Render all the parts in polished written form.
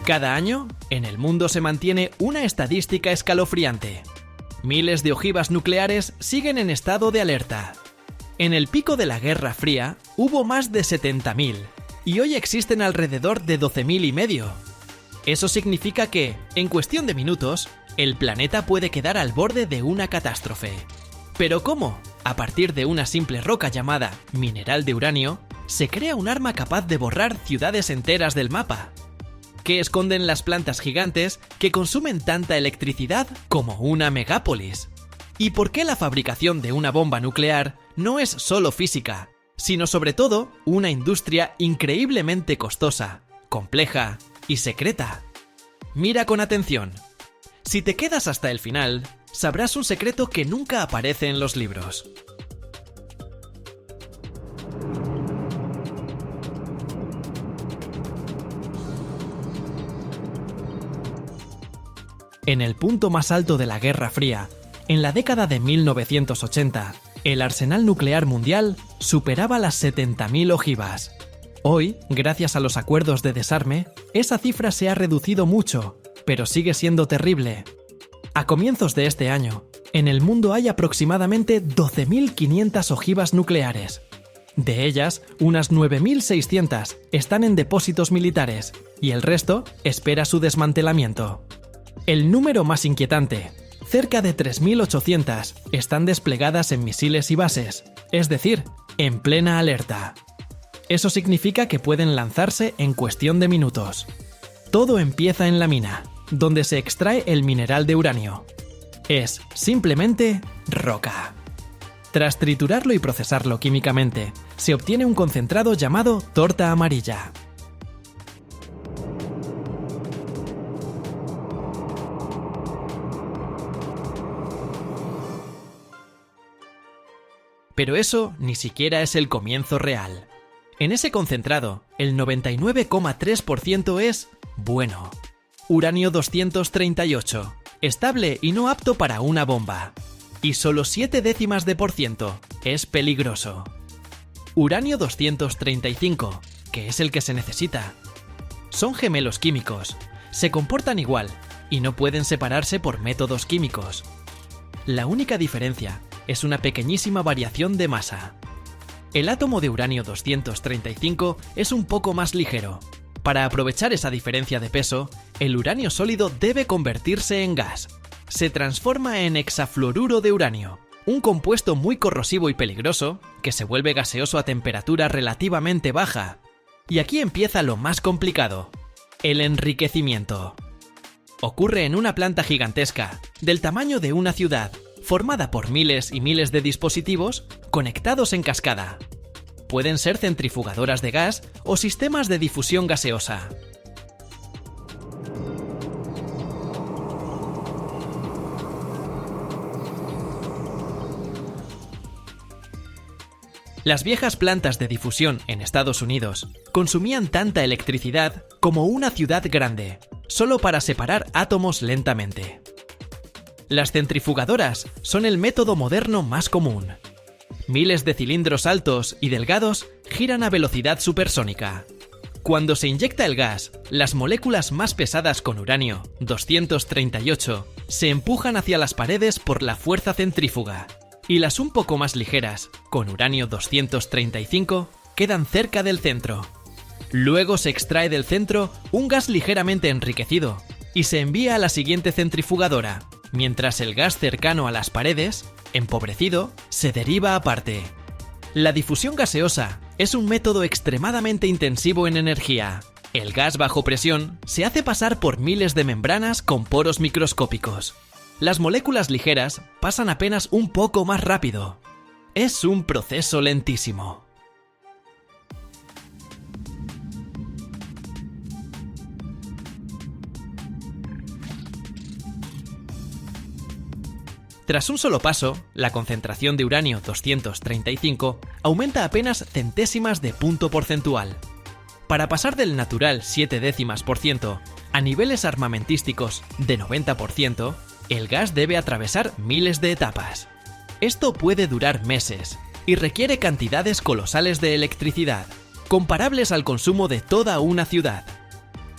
Cada año, en el mundo se mantiene una estadística escalofriante. Miles de ojivas nucleares siguen en estado de alerta. En el pico de la Guerra Fría hubo más de 70.000 y hoy existen alrededor de 12.500. Eso significa que, en cuestión de minutos, el planeta puede quedar al borde de una catástrofe. ¿Pero cómo? A partir de una simple roca llamada mineral de uranio, se crea un arma capaz de borrar ciudades enteras del mapa. ¿Qué esconden las plantas gigantes que consumen tanta electricidad como una megápolis? ¿Y por qué la fabricación de una bomba nuclear no es solo física, sino sobre todo una industria increíblemente costosa, compleja y secreta? Mira con atención. Si te quedas hasta el final, sabrás un secreto que nunca aparece en los libros. En el punto más alto de la Guerra Fría, en la década de 1980, el arsenal nuclear mundial superaba las 70.000 ojivas. Hoy, gracias a los acuerdos de desarme, esa cifra se ha reducido mucho, pero sigue siendo terrible. A comienzos de este año, en el mundo hay aproximadamente 12.500 ojivas nucleares. De ellas, unas 9.600 están en depósitos militares y el resto espera su desmantelamiento. El número más inquietante, cerca de 3.800, están desplegadas en misiles y bases, es decir, en plena alerta. Eso significa que pueden lanzarse en cuestión de minutos. Todo empieza en la mina, donde se extrae el mineral de uranio. Es simplemente roca. Tras triturarlo y procesarlo químicamente, se obtiene un concentrado llamado torta amarilla. Pero eso ni siquiera es el comienzo real. En ese concentrado, el 99,3% es bueno. Uranio 238, estable y no apto para una bomba. Y solo 0,7% es peligroso. Uranio 235, que es el que se necesita. Son gemelos químicos, se comportan igual y no pueden separarse por métodos químicos. La única diferencia es una pequeñísima variación de masa. El átomo de uranio 235 es un poco más ligero. Para aprovechar esa diferencia de peso, el uranio sólido debe convertirse en gas. Se transforma en hexafluoruro de uranio, un compuesto muy corrosivo y peligroso que se vuelve gaseoso a temperatura relativamente baja. Y aquí empieza lo más complicado: el enriquecimiento. Ocurre en una planta gigantesca, del tamaño de una ciudad, formada por miles y miles de dispositivos conectados en cascada. Pueden ser centrifugadoras de gas o sistemas de difusión gaseosa. Las viejas plantas de difusión en Estados Unidos consumían tanta electricidad como una ciudad grande, solo para separar átomos lentamente. Las centrifugadoras son el método moderno más común. Miles de cilindros altos y delgados giran a velocidad supersónica. Cuando se inyecta el gas, las moléculas más pesadas con uranio 238 se empujan hacia las paredes por la fuerza centrífuga, y las un poco más ligeras, con uranio 235, quedan cerca del centro. Luego se extrae del centro un gas ligeramente enriquecido y se envía a la siguiente centrifugadora, mientras el gas cercano a las paredes, empobrecido, se deriva aparte. La difusión gaseosa es un método extremadamente intensivo en energía. El gas bajo presión se hace pasar por miles de membranas con poros microscópicos. Las moléculas ligeras pasan apenas un poco más rápido. Es un proceso lentísimo. Tras un solo paso, la concentración de uranio 235 aumenta apenas centésimas de punto porcentual. Para pasar del natural 0,7% a niveles armamentísticos de 90%, el gas debe atravesar miles de etapas. Esto puede durar meses y requiere cantidades colosales de electricidad, comparables al consumo de toda una ciudad.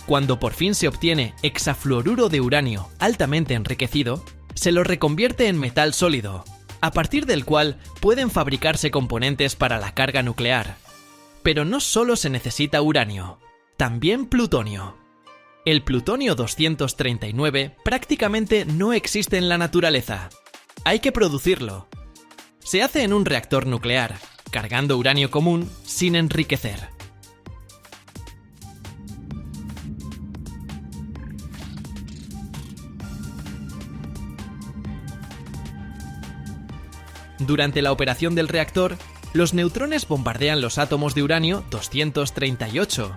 Cuando por fin se obtiene hexafluoruro de uranio altamente enriquecido, se lo reconvierte en metal sólido, a partir del cual pueden fabricarse componentes para la carga nuclear. Pero no solo se necesita uranio, también plutonio. El plutonio 239 prácticamente no existe en la naturaleza. Hay que producirlo. Se hace en un reactor nuclear, cargando uranio común sin enriquecer. Durante la operación del reactor, los neutrones bombardean los átomos de uranio 238.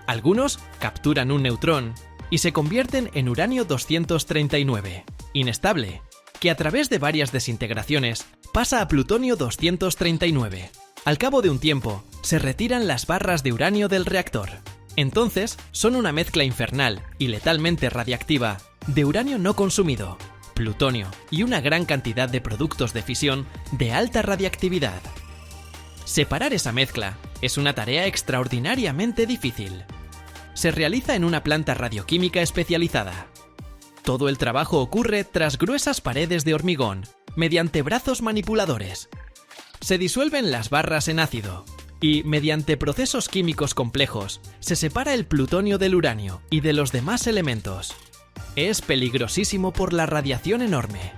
Algunos capturan un neutrón y se convierten en uranio 239, inestable, que a través de varias desintegraciones pasa a plutonio 239. Al cabo de un tiempo, se retiran las barras de uranio del reactor. Entonces, son una mezcla infernal y letalmente radiactiva de uranio no consumido, plutonio y una gran cantidad de productos de fisión de alta radiactividad. Separar esa mezcla es una tarea extraordinariamente difícil. Se realiza en una planta radioquímica especializada. Todo el trabajo ocurre tras gruesas paredes de hormigón, mediante brazos manipuladores. Se disuelven las barras en ácido y, mediante procesos químicos complejos, se separa el plutonio del uranio y de los demás elementos. Es peligrosísimo por la radiación enorme.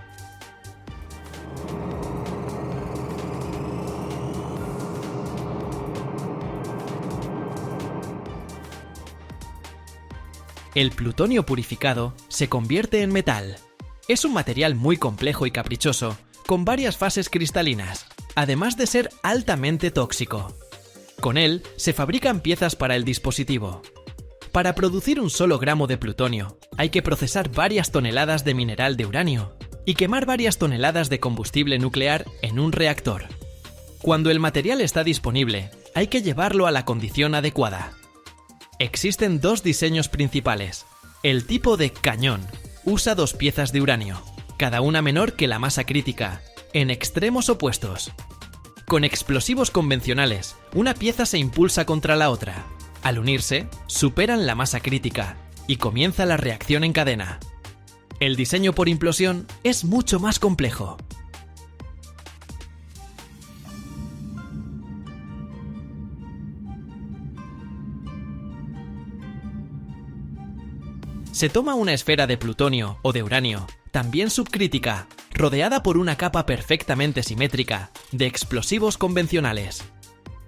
El plutonio purificado se convierte en metal. Es un material muy complejo y caprichoso, con varias fases cristalinas, además de ser altamente tóxico. Con él se fabrican piezas para el dispositivo. Para producir un solo gramo de plutonio, hay que procesar varias toneladas de mineral de uranio y quemar varias toneladas de combustible nuclear en un reactor. Cuando el material está disponible, hay que llevarlo a la condición adecuada. Existen dos diseños principales. El tipo de cañón usa 2 piezas de uranio, cada una menor que la masa crítica, en extremos opuestos. Con explosivos convencionales, una pieza se impulsa contra la otra. Al unirse, superan la masa crítica y comienza la reacción en cadena. El diseño por implosión es mucho más complejo. Se toma una esfera de plutonio o de uranio, también subcrítica, rodeada por una capa perfectamente simétrica de explosivos convencionales.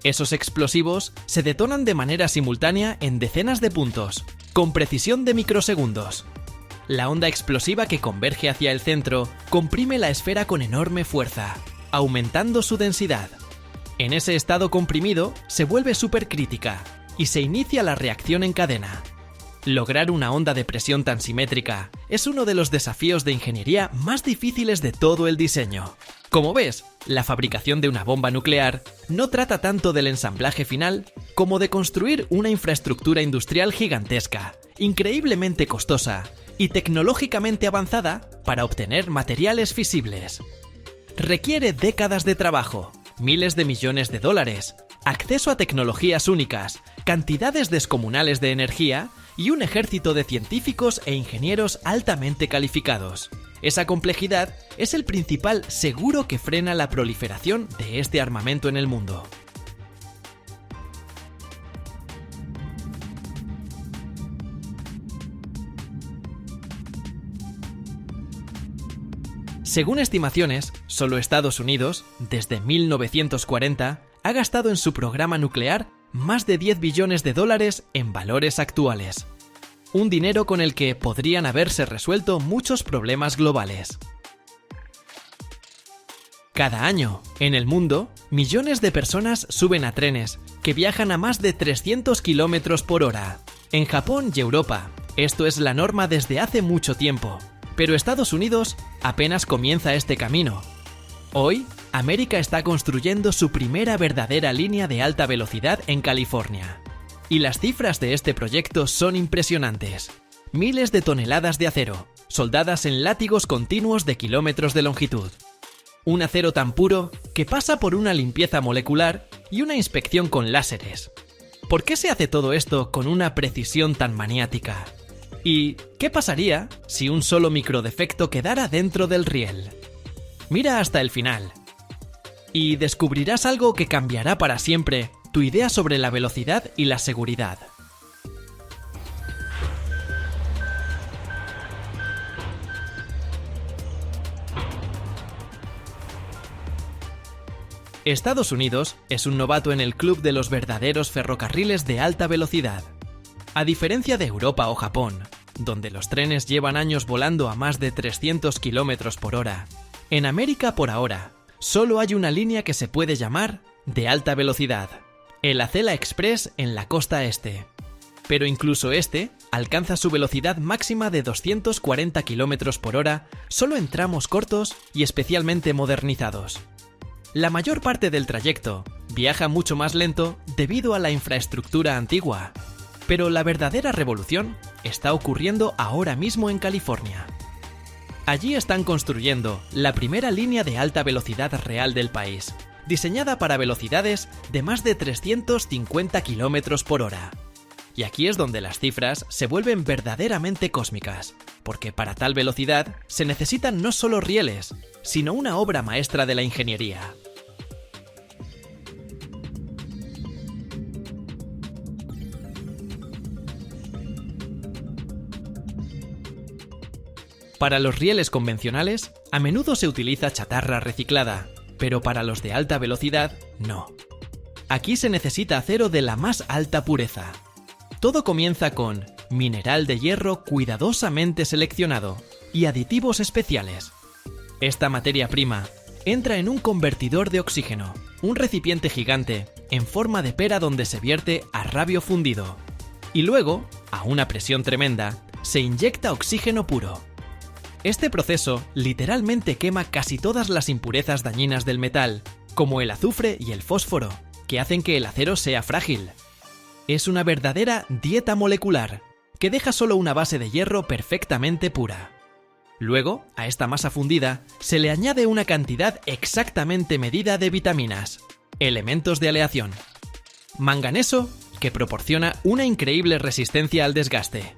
Esos explosivos se detonan de manera simultánea en decenas de puntos, con precisión de microsegundos. La onda explosiva que converge hacia el centro comprime la esfera con enorme fuerza, aumentando su densidad. En ese estado comprimido se vuelve supercrítica y se inicia la reacción en cadena. Lograr una onda de presión tan simétrica es uno de los desafíos de ingeniería más difíciles de todo el diseño. Como ves, la fabricación de una bomba nuclear no trata tanto del ensamblaje final como de construir una infraestructura industrial gigantesca, increíblemente costosa y tecnológicamente avanzada para obtener materiales fisibles. Requiere décadas de trabajo, miles de millones de dólares, acceso a tecnologías únicas, cantidades descomunales de energía y un ejército de científicos e ingenieros altamente calificados. Esa complejidad es el principal seguro que frena la proliferación de este armamento en el mundo. Según estimaciones, solo Estados Unidos, desde 1940, ha gastado en su programa nuclear más de 10 billones de dólares en valores actuales. Un dinero con el que podrían haberse resuelto muchos problemas globales. Cada año, en el mundo, millones de personas suben a trenes que viajan a más de 300 km por hora. En Japón y Europa, esto es la norma desde hace mucho tiempo, pero Estados Unidos apenas comienza este camino. Hoy, América está construyendo su primera verdadera línea de alta velocidad en California. Y las cifras de este proyecto son impresionantes. Miles de toneladas de acero, soldadas en látigos continuos de kilómetros de longitud. Un acero tan puro que pasa por una limpieza molecular y una inspección con láseres. ¿Por qué se hace todo esto con una precisión tan maniática? ¿Y qué pasaría si un solo microdefecto quedara dentro del riel? Mira hasta el final y descubrirás algo que cambiará para siempre tu idea sobre la velocidad y la seguridad. Estados Unidos es un novato en el club de los verdaderos ferrocarriles de alta velocidad. A diferencia de Europa o Japón, donde los trenes llevan años volando a más de 300 km por hora, en América por ahora solo hay una línea que se puede llamar de alta velocidad, el Acela Express en la costa este. Pero incluso este alcanza su velocidad máxima de 240 km por hora solo en tramos cortos y especialmente modernizados. La mayor parte del trayecto viaja mucho más lento debido a la infraestructura antigua. Pero la verdadera revolución está ocurriendo ahora mismo en California. Allí están construyendo la primera línea de alta velocidad real del país, diseñada para velocidades de más de 350 km por hora. Y aquí es donde las cifras se vuelven verdaderamente cósmicas, porque para tal velocidad se necesitan no solo rieles, sino una obra maestra de la ingeniería. Para los rieles convencionales, a menudo se utiliza chatarra reciclada, pero para los de alta velocidad, no. Aquí se necesita acero de la más alta pureza. Todo comienza con mineral de hierro cuidadosamente seleccionado y aditivos especiales. Esta materia prima entra en un convertidor de oxígeno, un recipiente gigante en forma de pera donde se vierte a rabio fundido. Y luego, a una presión tremenda, se inyecta oxígeno puro. Este proceso literalmente quema casi todas las impurezas dañinas del metal, como el azufre y el fósforo, que hacen que el acero sea frágil. Es una verdadera dieta molecular, que deja solo una base de hierro perfectamente pura. Luego, a esta masa fundida, se le añade una cantidad exactamente medida de vitaminas, elementos de aleación. Manganeso, que proporciona una increíble resistencia al desgaste.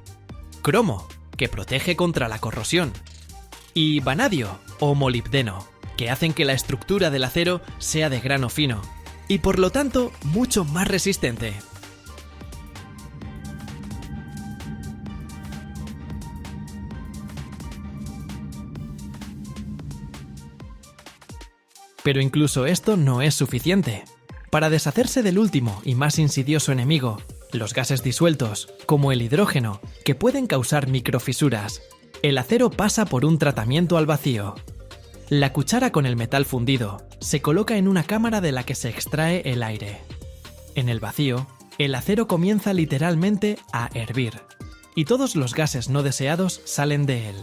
Cromo, que protege contra la corrosión. Y vanadio o molibdeno, que hacen que la estructura del acero sea de grano fino, y por lo tanto mucho más resistente. Pero incluso esto no es suficiente. Para deshacerse del último y más insidioso enemigo, los gases disueltos, como el hidrógeno, que pueden causar microfisuras, el acero pasa por un tratamiento al vacío. La cuchara con el metal fundido se coloca en una cámara de la que se extrae el aire. En el vacío, el acero comienza literalmente a hervir, y todos los gases no deseados salen de él.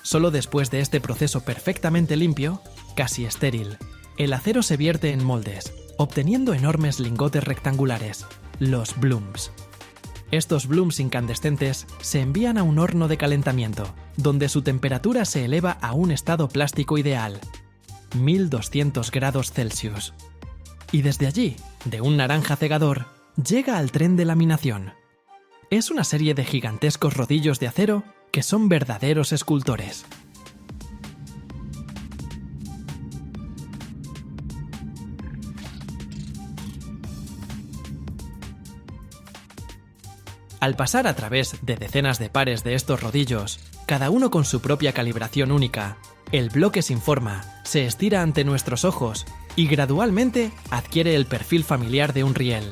Solo después de este proceso perfectamente limpio, casi estéril, el acero se vierte en moldes, obteniendo enormes lingotes rectangulares, los blooms. Estos blooms incandescentes se envían a un horno de calentamiento, donde su temperatura se eleva a un estado plástico ideal, 1200 grados Celsius. Y desde allí, de un naranja cegador, llega al tren de laminación. Es una serie de gigantescos rodillos de acero que son verdaderos escultores. Al pasar a través de decenas de pares de estos rodillos, cada uno con su propia calibración única, el bloque sin forma se estira ante nuestros ojos y gradualmente adquiere el perfil familiar de un riel.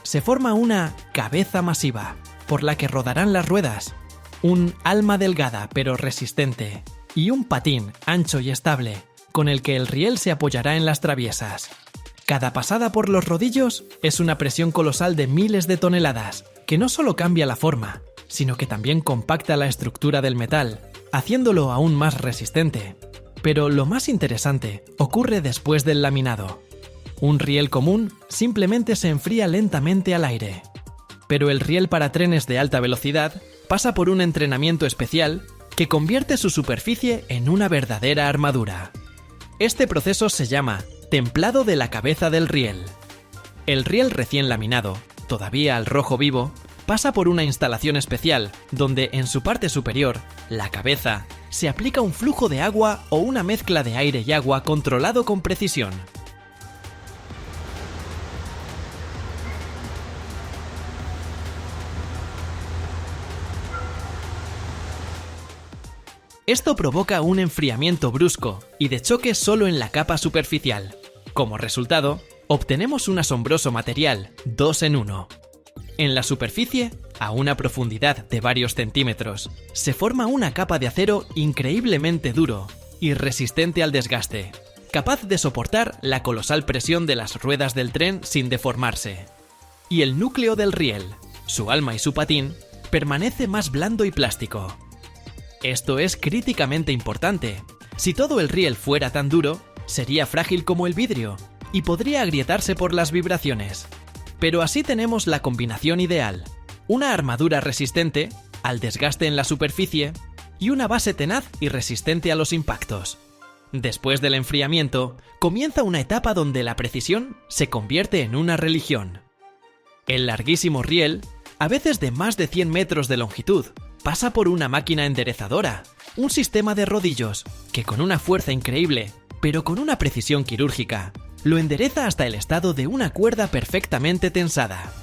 Se forma una cabeza masiva, por la que rodarán las ruedas, un alma delgada pero resistente, y un patín ancho y estable, con el que el riel se apoyará en las traviesas. Cada pasada por los rodillos es una presión colosal de miles de toneladas, que no solo cambia la forma, sino que también compacta la estructura del metal, haciéndolo aún más resistente. Pero lo más interesante ocurre después del laminado. Un riel común simplemente se enfría lentamente al aire. Pero el riel para trenes de alta velocidad pasa por un entrenamiento especial que convierte su superficie en una verdadera armadura. Este proceso se llama templado de la cabeza del riel. El riel recién laminado todavía al rojo vivo, pasa por una instalación especial donde en su parte superior, la cabeza, se aplica un flujo de agua o una mezcla de aire y agua controlado con precisión. Esto provoca un enfriamiento brusco y de choque solo en la capa superficial. Como resultado, obtenemos un asombroso material 2 en 1. En la superficie, a una profundidad de varios centímetros, se forma una capa de acero increíblemente duro y resistente al desgaste, capaz de soportar la colosal presión de las ruedas del tren sin deformarse. Y el núcleo del riel, su alma y su patín, permanece más blando y plástico. Esto es críticamente importante. Si todo el riel fuera tan duro, sería frágil como el vidrio y podría agrietarse por las vibraciones. Pero así tenemos la combinación ideal: una armadura resistente al desgaste en la superficie y una base tenaz y resistente a los impactos. Después del enfriamiento, comienza una etapa donde la precisión se convierte en una religión. El larguísimo riel, a veces de más de 100 metros de longitud, pasa por una máquina enderezadora, un sistema de rodillos, que con una fuerza increíble, pero con una precisión quirúrgica, lo endereza hasta el estado de una cuerda perfectamente tensada.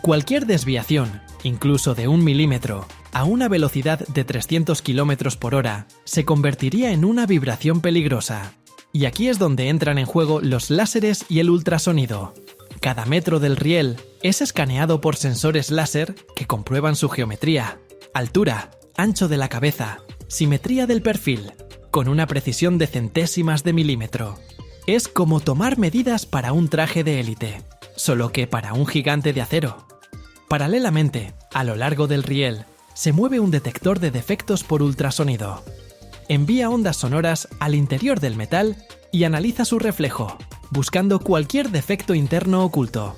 Cualquier desviación, incluso de 1 milímetro, a una velocidad de 300 km por hora, se convertiría en una vibración peligrosa. Y aquí es donde entran en juego los láseres y el ultrasonido. Cada metro del riel es escaneado por sensores láser que comprueban su geometría, altura, ancho de la cabeza, simetría del perfil, con una precisión de centésimas de milímetro. Es como tomar medidas para un traje de élite, solo que para un gigante de acero. Paralelamente, a lo largo del riel, se mueve un detector de defectos por ultrasonido. Envía ondas sonoras al interior del metal y analiza su reflejo, buscando cualquier defecto interno oculto.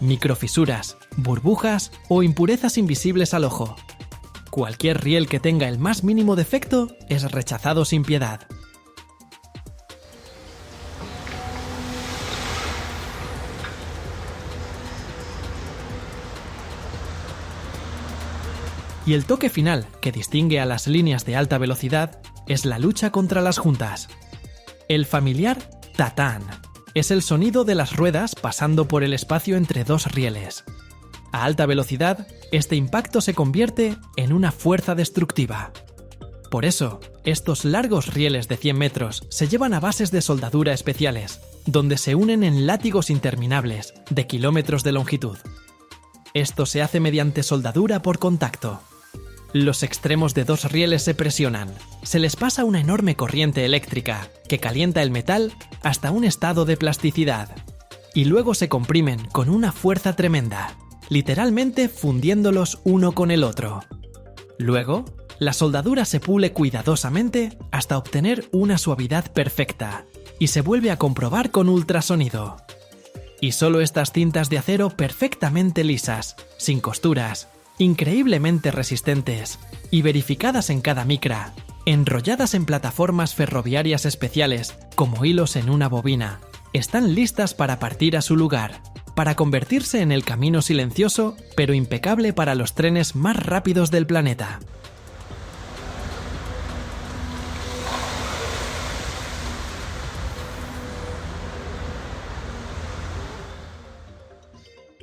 Microfisuras, burbujas o impurezas invisibles al ojo. Cualquier riel que tenga el más mínimo defecto es rechazado sin piedad. Y el toque final que distingue a las líneas de alta velocidad es la lucha contra las juntas. El familiar tatán es el sonido de las ruedas pasando por el espacio entre dos rieles. A alta velocidad, este impacto se convierte en una fuerza destructiva. Por eso, estos largos rieles de 100 metros se llevan a bases de soldadura especiales, donde se unen en látigos interminables de kilómetros de longitud. Esto se hace mediante soldadura por contacto. Los extremos de dos rieles se presionan, se les pasa una enorme corriente eléctrica que calienta el metal hasta un estado de plasticidad, y luego se comprimen con una fuerza tremenda, literalmente fundiéndolos uno con el otro. Luego, la soldadura se pule cuidadosamente hasta obtener una suavidad perfecta, y se vuelve a comprobar con ultrasonido. Y solo estas cintas de acero perfectamente lisas, sin costuras, increíblemente resistentes y verificadas en cada micra, enrolladas en plataformas ferroviarias especiales como hilos en una bobina, están listas para partir a su lugar, para convertirse en el camino silencioso pero impecable para los trenes más rápidos del planeta.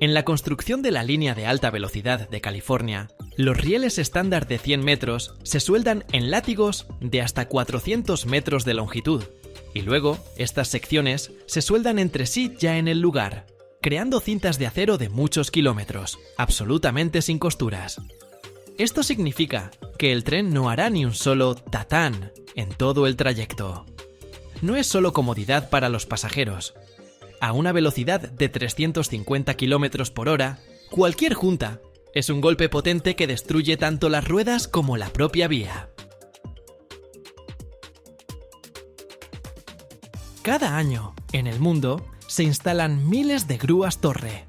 En la construcción de la línea de alta velocidad de California, los rieles estándar de 100 metros se sueldan en látigos de hasta 400 metros de longitud, y luego estas secciones se sueldan entre sí ya en el lugar, creando cintas de acero de muchos kilómetros, absolutamente sin costuras. Esto significa que el tren no hará ni un solo tatán en todo el trayecto. No es solo comodidad para los pasajeros. A una velocidad de 350 km por hora, cualquier junta es un golpe potente que destruye tanto las ruedas como la propia vía. Cada año, en el mundo, se instalan miles de grúas torre,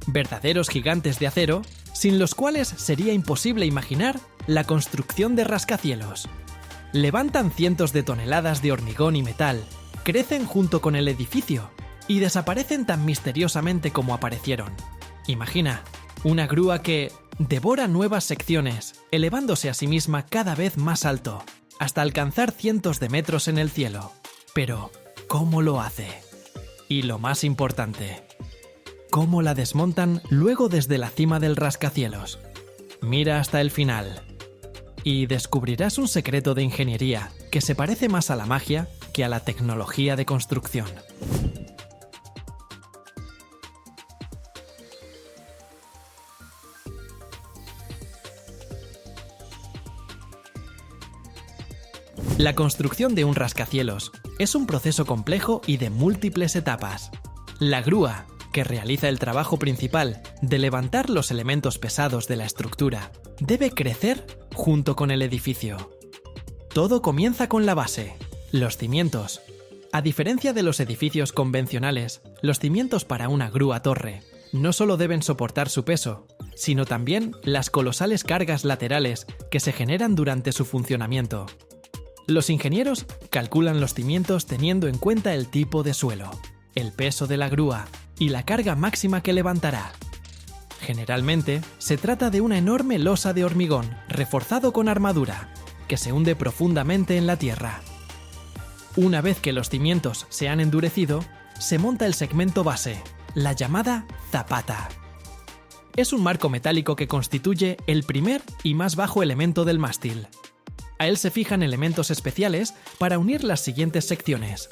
verdaderos gigantes de acero sin los cuales sería imposible imaginar la construcción de rascacielos. Levantan cientos de toneladas de hormigón y metal, crecen junto con el edificio y desaparecen tan misteriosamente como aparecieron. Imagina, una grúa que devora nuevas secciones, elevándose a sí misma cada vez más alto, hasta alcanzar cientos de metros en el cielo. Pero, ¿cómo lo hace? Y lo más importante, ¿cómo la desmontan luego desde la cima del rascacielos? Mira hasta el final y descubrirás un secreto de ingeniería que se parece más a la magia que a la tecnología de construcción. La construcción de un rascacielos es un proceso complejo y de múltiples etapas. La grúa, que realiza el trabajo principal de levantar los elementos pesados de la estructura, debe crecer junto con el edificio. Todo comienza con la base, los cimientos. A diferencia de los edificios convencionales, los cimientos para una grúa torre no solo deben soportar su peso, sino también las colosales cargas laterales que se generan durante su funcionamiento. Los ingenieros calculan los cimientos teniendo en cuenta el tipo de suelo, el peso de la grúa y la carga máxima que levantará. Generalmente, se trata de una enorme losa de hormigón reforzado con armadura, que se hunde profundamente en la tierra. Una vez que los cimientos se han endurecido, se monta el segmento base, la llamada zapata. Es un marco metálico que constituye el primer y más bajo elemento del mástil. A él se fijan elementos especiales para unir las siguientes secciones.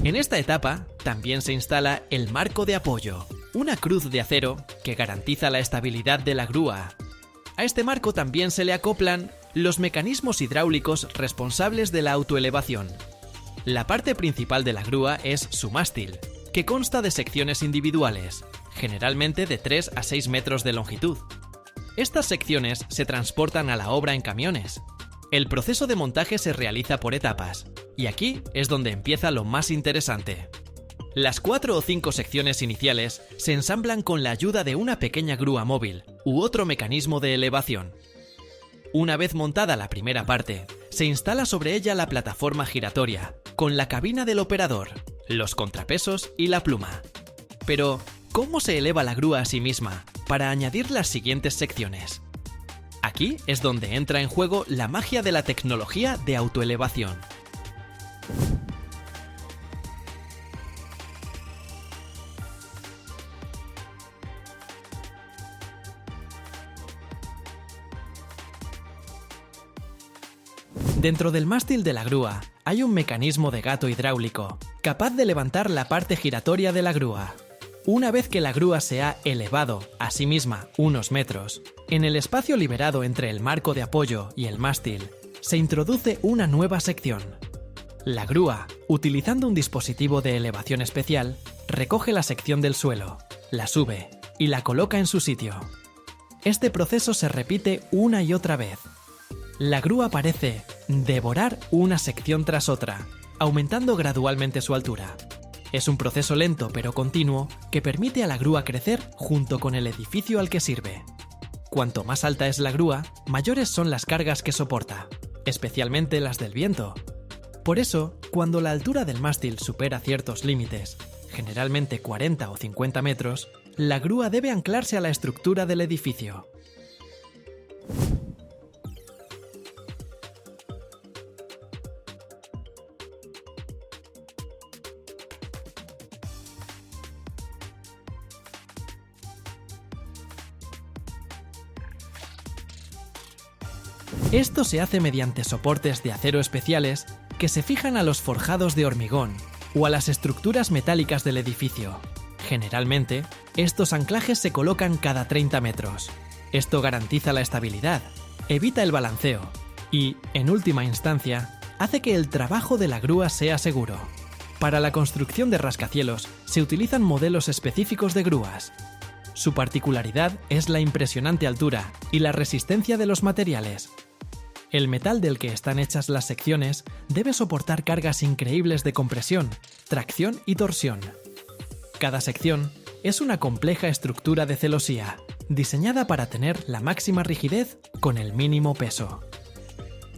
En esta etapa también se instala el marco de apoyo, una cruz de acero que garantiza la estabilidad de la grúa. A este marco también se le acoplan los mecanismos hidráulicos responsables de la autoelevación. La parte principal de la grúa es su mástil, que consta de secciones individuales, generalmente de 3 a 6 metros de longitud. Estas secciones se transportan a la obra en camiones. El proceso de montaje se realiza por etapas, y aquí es donde empieza lo más interesante. Las 4 o 5 secciones iniciales se ensamblan con la ayuda de una pequeña grúa móvil u otro mecanismo de elevación. Una vez montada la primera parte, se instala sobre ella la plataforma giratoria, con la cabina del operador, los contrapesos y la pluma. Pero, ¿cómo se eleva la grúa a sí misma para añadir las siguientes secciones? Aquí es donde entra en juego la magia de la tecnología de autoelevación. Dentro del mástil de la grúa hay un mecanismo de gato hidráulico, capaz de levantar la parte giratoria de la grúa. Una vez que la grúa se ha elevado a sí misma unos metros, en el espacio liberado entre el marco de apoyo y el mástil, se introduce una nueva sección. La grúa, utilizando un dispositivo de elevación especial, recoge la sección del suelo, la sube y la coloca en su sitio. Este proceso se repite una y otra vez. La grúa parece devorar una sección tras otra, aumentando gradualmente su altura. Es un proceso lento pero continuo que permite a la grúa crecer junto con el edificio al que sirve. Cuanto más alta es la grúa, mayores son las cargas que soporta, especialmente las del viento. Por eso, cuando la altura del mástil supera ciertos límites, generalmente 40 o 50 metros, la grúa debe anclarse a la estructura del edificio. Esto se hace mediante soportes de acero especiales que se fijan a los forjados de hormigón o a las estructuras metálicas del edificio. Generalmente, estos anclajes se colocan cada 30 metros. Esto garantiza la estabilidad, evita el balanceo y, en última instancia, hace que el trabajo de la grúa sea seguro. Para la construcción de rascacielos se utilizan modelos específicos de grúas. Su particularidad es la impresionante altura y la resistencia de los materiales. El metal del que están hechas las secciones debe soportar cargas increíbles de compresión, tracción y torsión. Cada sección es una compleja estructura de celosía, diseñada para tener la máxima rigidez con el mínimo peso.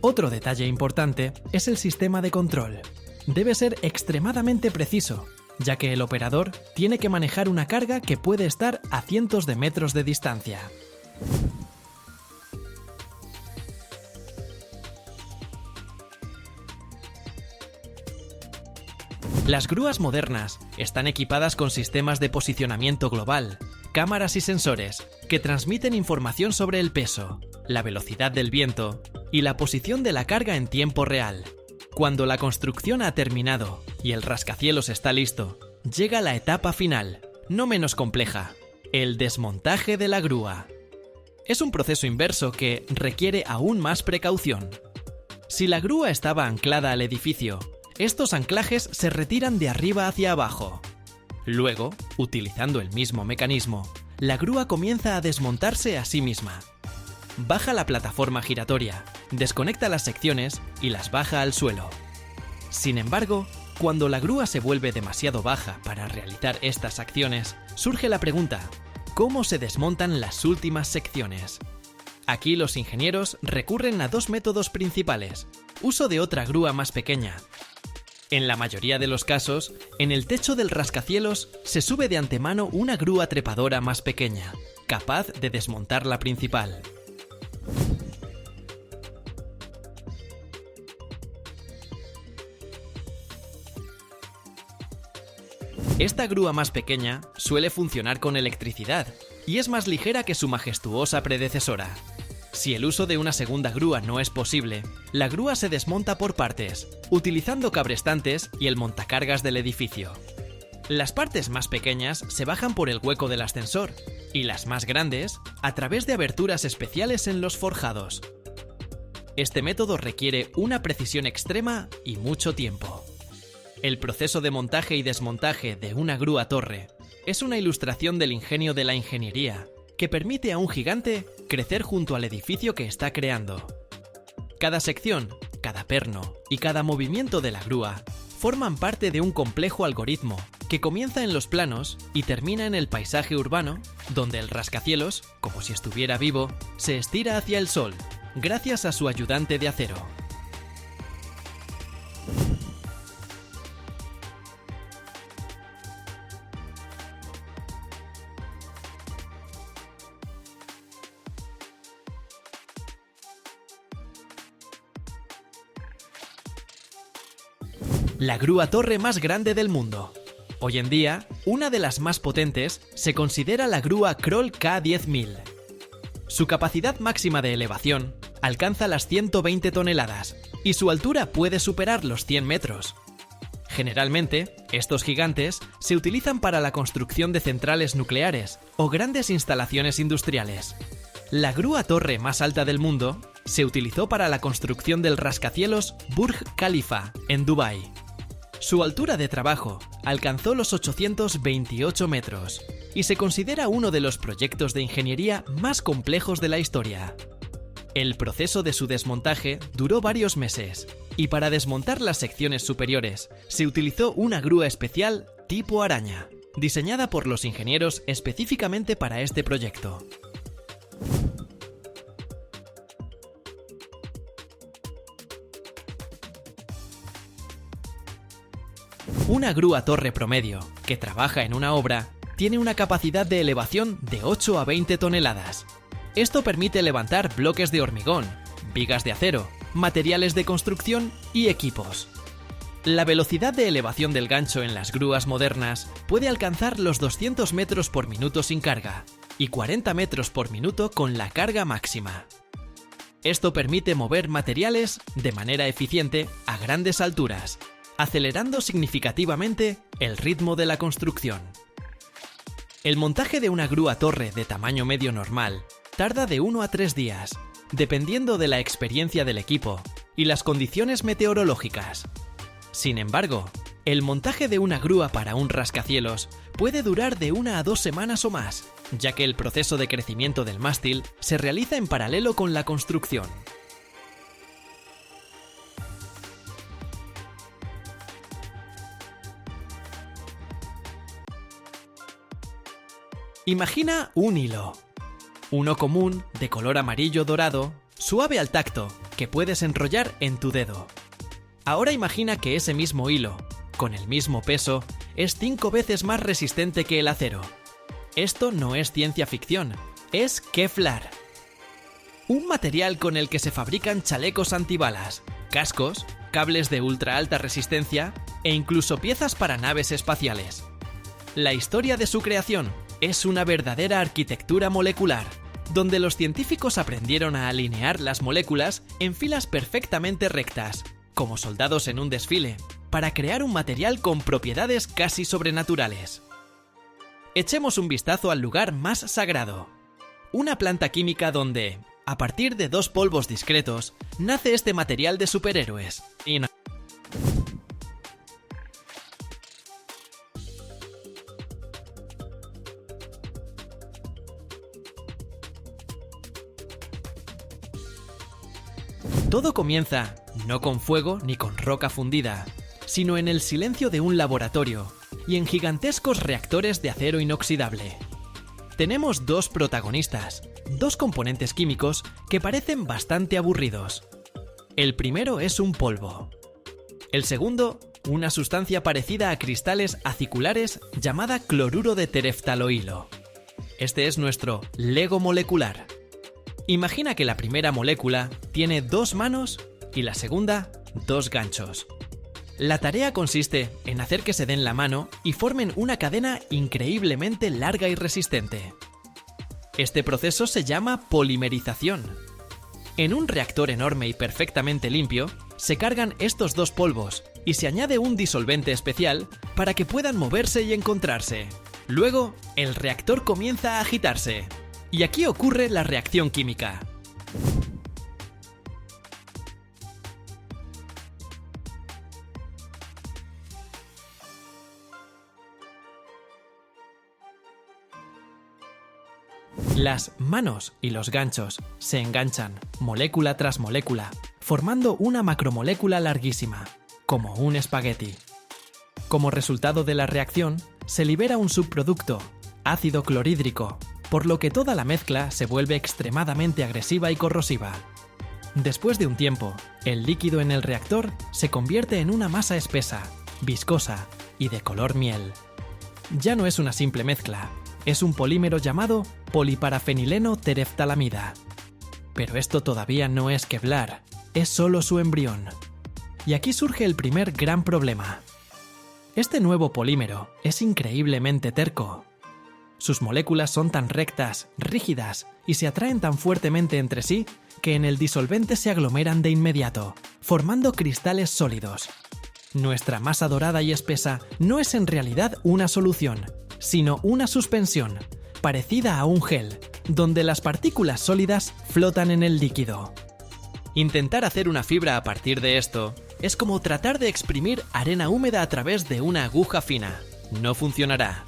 Otro detalle importante es el sistema de control. Debe ser extremadamente preciso, ya que el operador tiene que manejar una carga que puede estar a cientos de metros de distancia. Las grúas modernas están equipadas con sistemas de posicionamiento global, cámaras y sensores que transmiten información sobre el peso, la velocidad del viento y la posición de la carga en tiempo real. Cuando la construcción ha terminado y el rascacielos está listo, llega la etapa final, no menos compleja, el desmontaje de la grúa. Es un proceso inverso que requiere aún más precaución. Si la grúa estaba anclada al edificio, estos anclajes se retiran de arriba hacia abajo. Luego, utilizando el mismo mecanismo, la grúa comienza a desmontarse a sí misma. Baja la plataforma giratoria, desconecta las secciones y las baja al suelo. Sin embargo, cuando la grúa se vuelve demasiado baja para realizar estas acciones, surge la pregunta: ¿cómo se desmontan las últimas secciones? Aquí los ingenieros recurren a dos métodos principales: uso de otra grúa más pequeña. En la mayoría de los casos, en el techo del rascacielos se sube de antemano una grúa trepadora más pequeña, capaz de desmontar la principal. Esta grúa más pequeña suele funcionar con electricidad y es más ligera que su majestuosa predecesora. Si el uso de una segunda grúa no es posible, la grúa se desmonta por partes, utilizando cabrestantes y el montacargas del edificio. Las partes más pequeñas se bajan por el hueco del ascensor y las más grandes a través de aberturas especiales en los forjados. Este método requiere una precisión extrema y mucho tiempo. El proceso de montaje y desmontaje de una grúa torre es una ilustración del ingenio de la ingeniería, que permite a un gigante crecer junto al edificio que está creando. Cada sección, cada perno y cada movimiento de la grúa forman parte de un complejo algoritmo que comienza en los planos y termina en el paisaje urbano, donde el rascacielos, como si estuviera vivo, se estira hacia el sol, gracias a su ayudante de acero. La grúa torre más grande del mundo. Hoy en día, una de las más potentes se considera la grúa Kroll K10000. Su capacidad máxima de elevación alcanza las 120 toneladas y su altura puede superar los 100 metros. Generalmente, estos gigantes se utilizan para la construcción de centrales nucleares o grandes instalaciones industriales. La grúa torre más alta del mundo se utilizó para la construcción del rascacielos Burj Khalifa en Dubái. Su altura de trabajo alcanzó los 828 metros y se considera uno de los proyectos de ingeniería más complejos de la historia. El proceso de su desmontaje duró varios meses y para desmontar las secciones superiores se utilizó una grúa especial tipo araña, diseñada por los ingenieros específicamente para este proyecto. Una grúa torre promedio, que trabaja en una obra, tiene una capacidad de elevación de 8 a 20 toneladas. Esto permite levantar bloques de hormigón, vigas de acero, materiales de construcción y equipos. La velocidad de elevación del gancho en las grúas modernas puede alcanzar los 200 metros por minuto sin carga y 40 metros por minuto con la carga máxima. Esto permite mover materiales de manera eficiente a grandes alturas, acelerando significativamente el ritmo de la construcción. El montaje de una grúa torre de tamaño medio normal tarda de 1 a 3 días, dependiendo de la experiencia del equipo y las condiciones meteorológicas. Sin embargo, el montaje de una grúa para un rascacielos puede durar de 1 a 2 semanas o más, ya que el proceso de crecimiento del mástil se realiza en paralelo con la construcción. Imagina un hilo. Uno común, de color amarillo dorado, suave al tacto, que puedes enrollar en tu dedo. Ahora imagina que ese mismo hilo, con el mismo peso, es 5 veces más resistente que el acero. Esto no es ciencia ficción, es Kevlar. Un material con el que se fabrican chalecos antibalas, cascos, cables de ultra alta resistencia e incluso piezas para naves espaciales. La historia de su creación es una verdadera arquitectura molecular, donde los científicos aprendieron a alinear las moléculas en filas perfectamente rectas, como soldados en un desfile, para crear un material con propiedades casi sobrenaturales. Echemos un vistazo al lugar más sagrado. Una planta química donde, a partir de 2 polvos discretos, nace este material de superhéroes. Todo comienza, no con fuego ni con roca fundida, sino en el silencio de un laboratorio y en gigantescos reactores de acero inoxidable. Tenemos 2 protagonistas, 2 componentes químicos que parecen bastante aburridos. El primero es un polvo. El segundo, una sustancia parecida a cristales aciculares llamada cloruro de tereftaloilo. Este es nuestro Lego molecular. Imagina que la primera molécula tiene 2 manos y la segunda 2 ganchos. La tarea consiste en hacer que se den la mano y formen una cadena increíblemente larga y resistente. Este proceso se llama polimerización. En un reactor enorme y perfectamente limpio, se cargan estos 2 polvos y se añade un disolvente especial para que puedan moverse y encontrarse. Luego, el reactor comienza a agitarse. Y aquí ocurre la reacción química. Las manos y los ganchos se enganchan, molécula tras molécula, formando una macromolécula larguísima, como un espagueti. Como resultado de la reacción, se libera un subproducto, ácido clorhídrico, por lo que toda la mezcla se vuelve extremadamente agresiva y corrosiva. Después de un tiempo, el líquido en el reactor se convierte en una masa espesa, viscosa y de color miel. Ya no es una simple mezcla, es un polímero llamado poliparafenileno tereftalamida. Pero esto todavía no es Kevlar, es solo su embrión. Y aquí surge el primer gran problema. Este nuevo polímero es increíblemente terco. Sus moléculas son tan rectas, rígidas y se atraen tan fuertemente entre sí que en el disolvente se aglomeran de inmediato, formando cristales sólidos. Nuestra masa dorada y espesa no es en realidad una solución, sino una suspensión, parecida a un gel, donde las partículas sólidas flotan en el líquido. Intentar hacer una fibra a partir de esto es como tratar de exprimir arena húmeda a través de una aguja fina. No funcionará.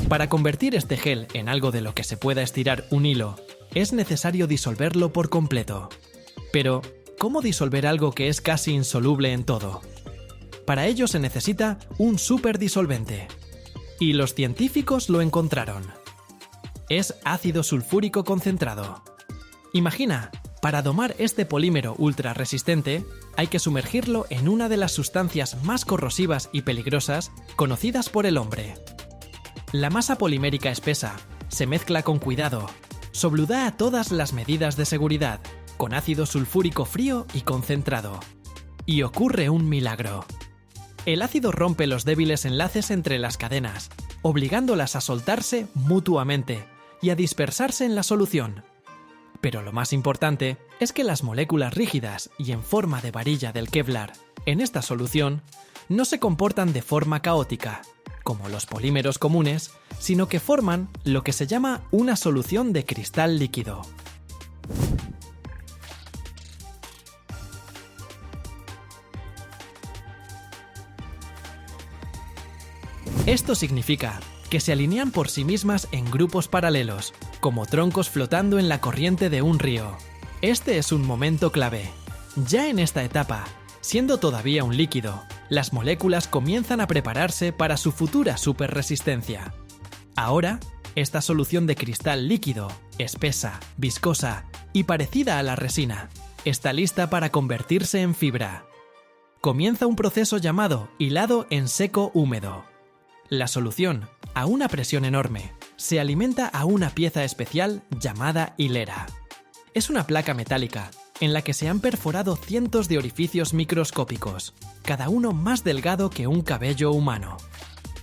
Para convertir este gel en algo de lo que se pueda estirar un hilo, es necesario disolverlo por completo. Pero, ¿cómo disolver algo que es casi insoluble en todo? Para ello se necesita un superdisolvente. Y los científicos lo encontraron. Es ácido sulfúrico concentrado. Imagina, para domar este polímero ultra resistente, hay que sumergirlo en una de las sustancias más corrosivas y peligrosas conocidas por el hombre. La masa polimérica espesa se mezcla con cuidado, sobludea todas las medidas de seguridad, con ácido sulfúrico frío y concentrado. Y ocurre un milagro. El ácido rompe los débiles enlaces entre las cadenas, obligándolas a soltarse mutuamente y a dispersarse en la solución. Pero lo más importante es que las moléculas rígidas y en forma de varilla del Kevlar, en esta solución, no se comportan de forma caótica, como los polímeros comunes, sino que forman lo que se llama una solución de cristal líquido. Esto significa que se alinean por sí mismas en grupos paralelos, como troncos flotando en la corriente de un río. Este es un momento clave. Ya en esta etapa, siendo todavía un líquido, las moléculas comienzan a prepararse para su futura superresistencia. Ahora, esta solución de cristal líquido, espesa, viscosa y parecida a la resina, está lista para convertirse en fibra. Comienza un proceso llamado hilado en seco húmedo. La solución, a una presión enorme, se alimenta a una pieza especial llamada hilera. Es una placa metálica en la que se han perforado cientos de orificios microscópicos, cada uno más delgado que un cabello humano.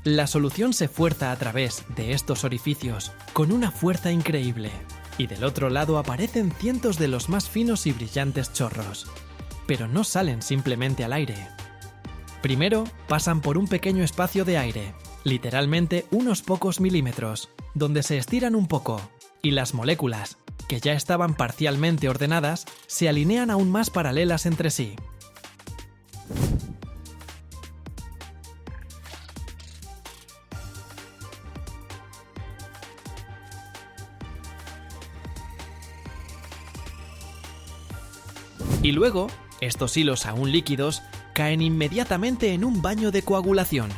La solución se fuerza a través de estos orificios con una fuerza increíble, y del otro lado aparecen cientos de los más finos y brillantes chorros. Pero no salen simplemente al aire. Primero pasan por un pequeño espacio de aire, literalmente unos pocos milímetros, donde se estiran un poco, y las moléculas, que ya estaban parcialmente ordenadas, se alinean aún más paralelas entre sí. Y luego, estos hilos aún líquidos caen inmediatamente en un baño de coagulación.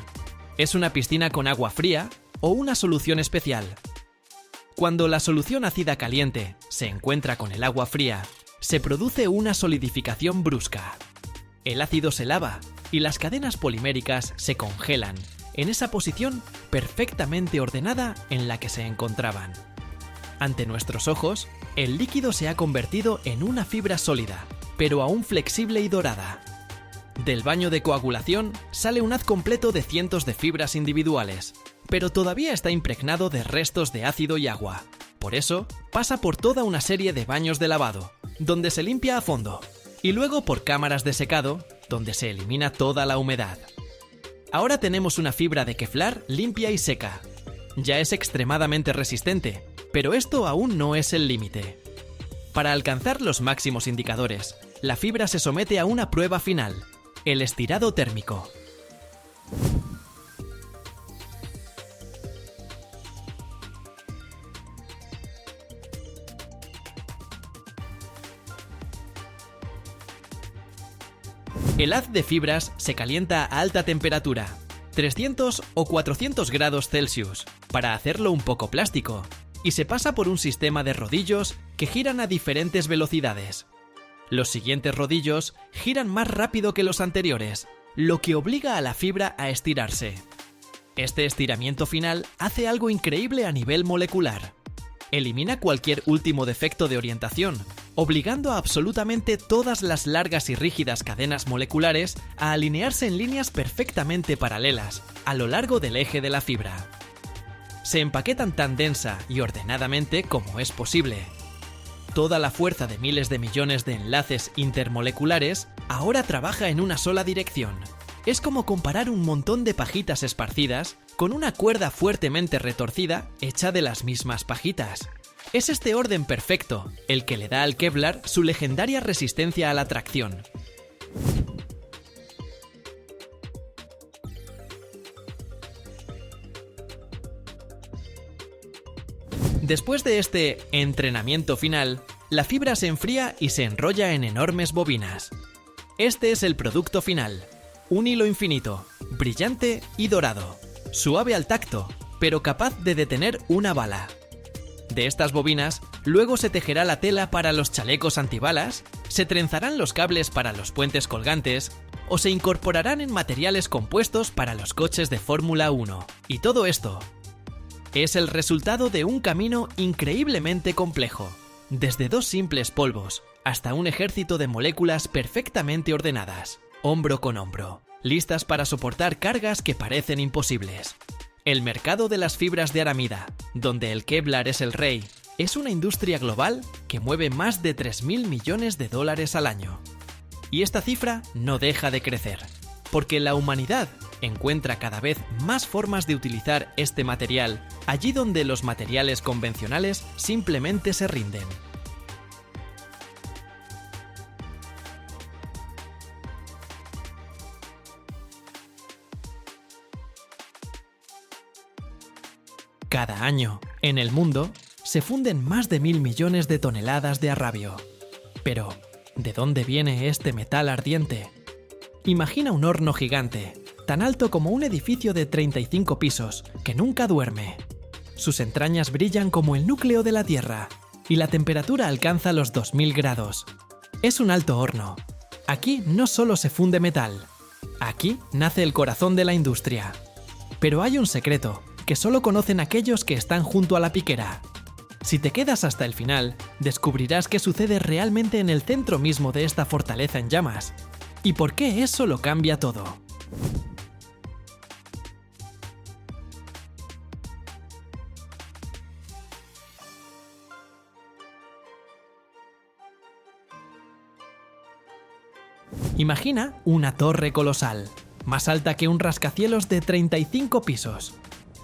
Es una piscina con agua fría o una solución especial. Cuando la solución ácida caliente se encuentra con el agua fría, se produce una solidificación brusca. El ácido se lava y las cadenas poliméricas se congelan en esa posición perfectamente ordenada en la que se encontraban. Ante nuestros ojos, el líquido se ha convertido en una fibra sólida, pero aún flexible y dorada. Del baño de coagulación sale un haz completo de cientos de fibras individuales, pero todavía está impregnado de restos de ácido y agua. Por eso, pasa por toda una serie de baños de lavado, donde se limpia a fondo, y luego por cámaras de secado, donde se elimina toda la humedad. Ahora tenemos una fibra de Kevlar limpia y seca. Ya es extremadamente resistente, pero esto aún no es el límite. Para alcanzar los máximos indicadores, la fibra se somete a una prueba final, el estirado térmico. El haz de fibras se calienta a alta temperatura, 300 o 400 grados Celsius, para hacerlo un poco plástico, y se pasa por un sistema de rodillos que giran a diferentes velocidades. Los siguientes rodillos giran más rápido que los anteriores, lo que obliga a la fibra a estirarse. Este estiramiento final hace algo increíble a nivel molecular. Elimina cualquier último defecto de orientación, obligando a absolutamente todas las largas y rígidas cadenas moleculares a alinearse en líneas perfectamente paralelas a lo largo del eje de la fibra. Se empaquetan tan densa y ordenadamente como es posible. Toda la fuerza de miles de millones de enlaces intermoleculares ahora trabaja en una sola dirección. Es como comparar un montón de pajitas esparcidas con una cuerda fuertemente retorcida hecha de las mismas pajitas. Es este orden perfecto el que le da al Kevlar su legendaria resistencia a la tracción. Después de este entrenamiento final, la fibra se enfría y se enrolla en enormes bobinas. Este es el producto final, un hilo infinito, brillante y dorado, suave al tacto, pero capaz de detener una bala. De estas bobinas, luego se tejerá la tela para los chalecos antibalas, se trenzarán los cables para los puentes colgantes, o se incorporarán en materiales compuestos para los coches de Fórmula 1. Y todo esto es el resultado de un camino increíblemente complejo, desde dos simples polvos hasta un ejército de moléculas perfectamente ordenadas, hombro con hombro, listas para soportar cargas que parecen imposibles. El mercado de las fibras de aramida, donde el Kevlar es el rey, es una industria global que mueve más de 3.000 millones de dólares al año. Y esta cifra no deja de crecer, porque la humanidad encuentra cada vez más formas de utilizar este material allí donde los materiales convencionales simplemente se rinden. Cada año, en el mundo, se funden más de 1.000 millones de toneladas de arrabio. Pero, ¿de dónde viene este metal ardiente? Imagina un horno gigante, tan alto como un edificio de 35 pisos, que nunca duerme. Sus entrañas brillan como el núcleo de la Tierra, y la temperatura alcanza los 2000 grados. Es un alto horno. Aquí no solo se funde metal, aquí nace el corazón de la industria. Pero hay un secreto, que solo conocen aquellos que están junto a la piquera. Si te quedas hasta el final, descubrirás qué sucede realmente en el centro mismo de esta fortaleza en llamas, y por qué eso lo cambia todo. Imagina una torre colosal, más alta que un rascacielos de 35 pisos.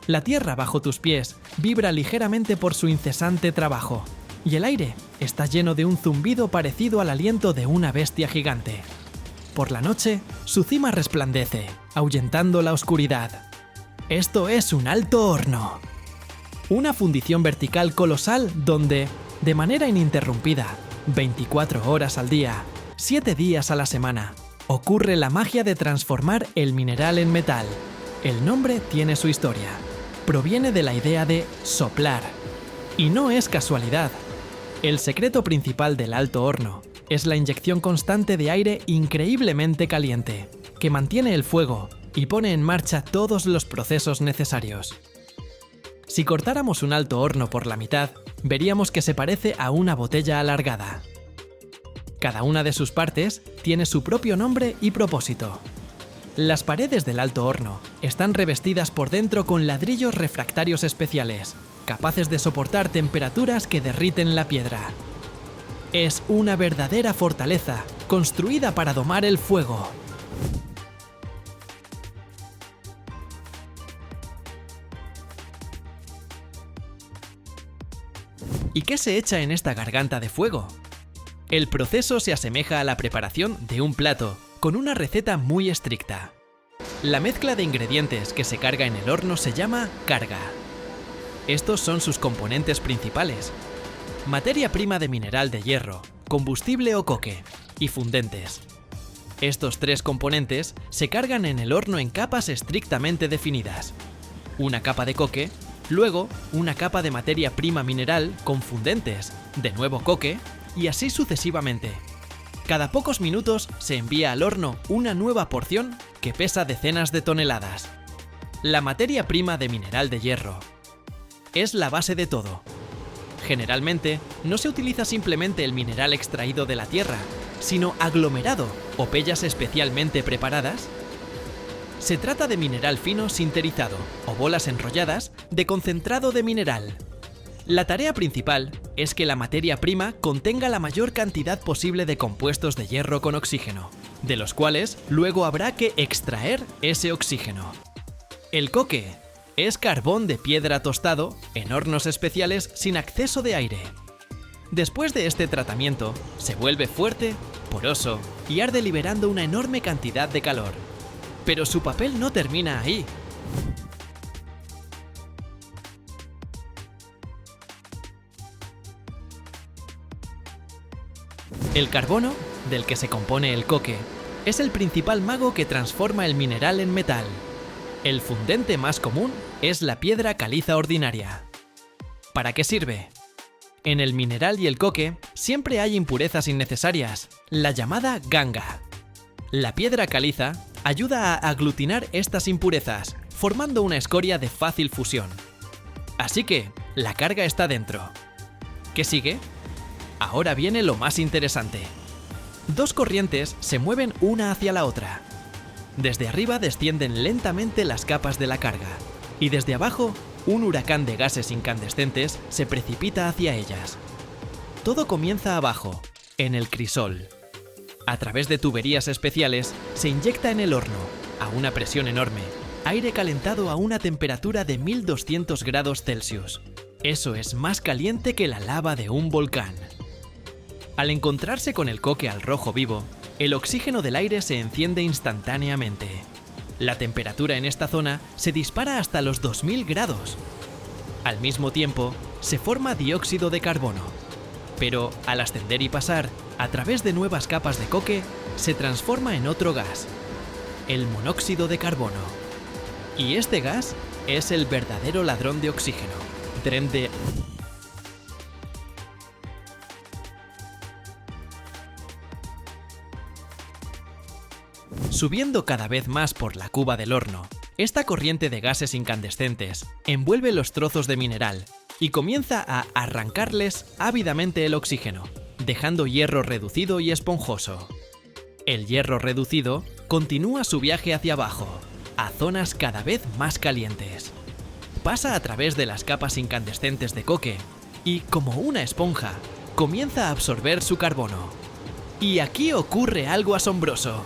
La tierra bajo tus pies vibra ligeramente por su incesante trabajo, y el aire está lleno de un zumbido parecido al aliento de una bestia gigante. Por la noche, su cima resplandece, ahuyentando la oscuridad. Esto es un alto horno. Una fundición vertical colosal donde, de manera ininterrumpida, 24 horas al día, 7 días a la semana, ocurre la magia de transformar el mineral en metal. El nombre tiene su historia. Proviene de la idea de soplar. Y no es casualidad. El secreto principal del alto horno es la inyección constante de aire increíblemente caliente, que mantiene el fuego y pone en marcha todos los procesos necesarios. Si cortáramos un alto horno por la mitad, veríamos que se parece a una botella alargada. Cada una de sus partes tiene su propio nombre y propósito. Las paredes del alto horno están revestidas por dentro con ladrillos refractarios especiales, capaces de soportar temperaturas que derriten la piedra. Es una verdadera fortaleza, construida para domar el fuego. ¿Y qué se echa en esta garganta de fuego? El proceso se asemeja a la preparación de un plato, con una receta muy estricta. La mezcla de ingredientes que se carga en el horno se llama carga. Estos son sus componentes principales: materia prima de mineral de hierro, combustible o coque, y fundentes. Estos tres componentes se cargan en el horno en capas estrictamente definidas. Una capa de coque, luego una capa de materia prima mineral con fundentes, de nuevo coque, y así sucesivamente. Cada pocos minutos se envía al horno una nueva porción que pesa decenas de toneladas. La materia prima de mineral de hierro es la base de todo. Generalmente, no se utiliza simplemente el mineral extraído de la tierra, sino aglomerado o pellas especialmente preparadas. Se trata de mineral fino sinterizado o bolas enrolladas de concentrado de mineral. La tarea principal es que la materia prima contenga la mayor cantidad posible de compuestos de hierro con oxígeno, de los cuales luego habrá que extraer ese oxígeno. El coque es carbón de piedra tostado en hornos especiales sin acceso de aire. Después de este tratamiento, se vuelve fuerte, poroso y arde liberando una enorme cantidad de calor. Pero su papel no termina ahí. El carbono, del que se compone el coque, es el principal mago que transforma el mineral en metal. El fundente más común es la piedra caliza ordinaria. ¿Para qué sirve? En el mineral y el coque siempre hay impurezas innecesarias, la llamada ganga. La piedra caliza ayuda a aglutinar estas impurezas, formando una escoria de fácil fusión. Así que, la carga está dentro. ¿Qué sigue? Ahora viene lo más interesante. Dos corrientes se mueven una hacia la otra. Desde arriba descienden lentamente las capas de la carga, y desde abajo, un huracán de gases incandescentes se precipita hacia ellas. Todo comienza abajo, en el crisol. A través de tuberías especiales, se inyecta en el horno, a una presión enorme, aire calentado a una temperatura de 1200 grados Celsius. Eso es más caliente que la lava de un volcán. Al encontrarse con el coque al rojo vivo, el oxígeno del aire se enciende instantáneamente. La temperatura en esta zona se dispara hasta los 2000 grados. Al mismo tiempo, se forma dióxido de carbono. pero al ascender y pasar a través de nuevas capas de coque, se transforma en otro gas, el monóxido de carbono. Y este gas es el verdadero ladrón de oxígeno, tren de... Subiendo cada vez más por la cuba del horno, esta corriente de gases incandescentes envuelve los trozos de mineral y comienza a arrancarles ávidamente el oxígeno, dejando hierro reducido y esponjoso. El hierro reducido continúa su viaje hacia abajo, a zonas cada vez más calientes. Pasa a través de las capas incandescentes de coque y, como una esponja, comienza a absorber su carbono. Y aquí ocurre algo asombroso.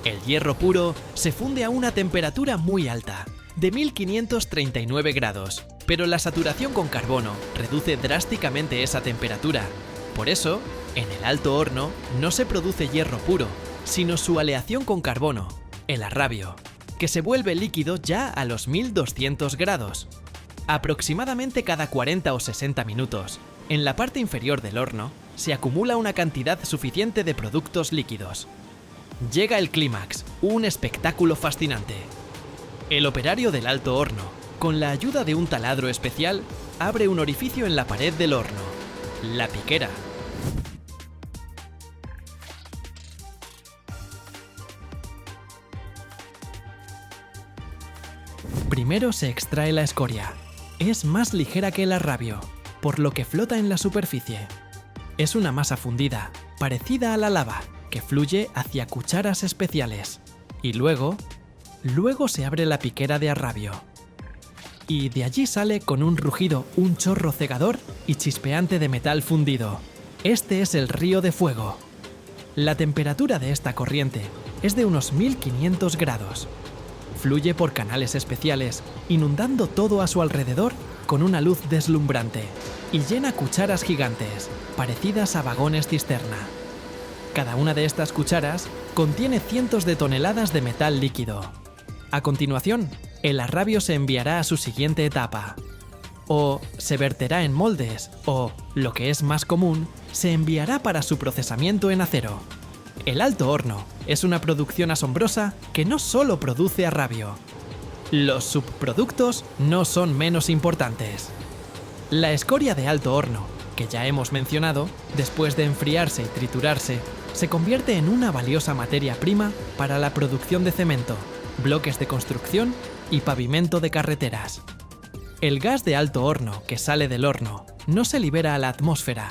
El hierro puro se funde a una temperatura muy alta, de 1539 grados, pero la saturación con carbono reduce drásticamente esa temperatura. Por eso, en el alto horno no se produce hierro puro, sino su aleación con carbono, el arrabio, que se vuelve líquido ya a los 1200 grados. Aproximadamente cada 40 o 60 minutos, en la parte inferior del horno, se acumula una cantidad suficiente de productos líquidos. Llega el clímax, un espectáculo fascinante. El operario del alto horno, con la ayuda de un taladro especial, abre un orificio en la pared del horno, la piquera. Primero se extrae la escoria. Es más ligera que el arrabio, por lo que flota en la superficie. Es una masa fundida, parecida a la lava, que fluye hacia cucharas especiales. Y luego se abre la piquera de arrabio. Y de allí sale con un rugido un chorro cegador y chispeante de metal fundido. Este es el río de fuego. La temperatura de esta corriente es de unos 1500 grados. Fluye por canales especiales, inundando todo a su alrededor con una luz deslumbrante, y llena cucharas gigantes, parecidas a vagones cisterna. Cada una de estas cucharas contiene cientos de toneladas de metal líquido. A continuación, el arrabio se enviará a su siguiente etapa. O se verterá en moldes, o, lo que es más común, se enviará para su procesamiento en acero. El alto horno es una producción asombrosa que no solo produce arrabio. Los subproductos no son menos importantes. La escoria de alto horno, que ya hemos mencionado, después de enfriarse y triturarse, se convierte en una valiosa materia prima para la producción de cemento, bloques de construcción y pavimento de carreteras. El gas de alto horno que sale del horno no se libera a la atmósfera.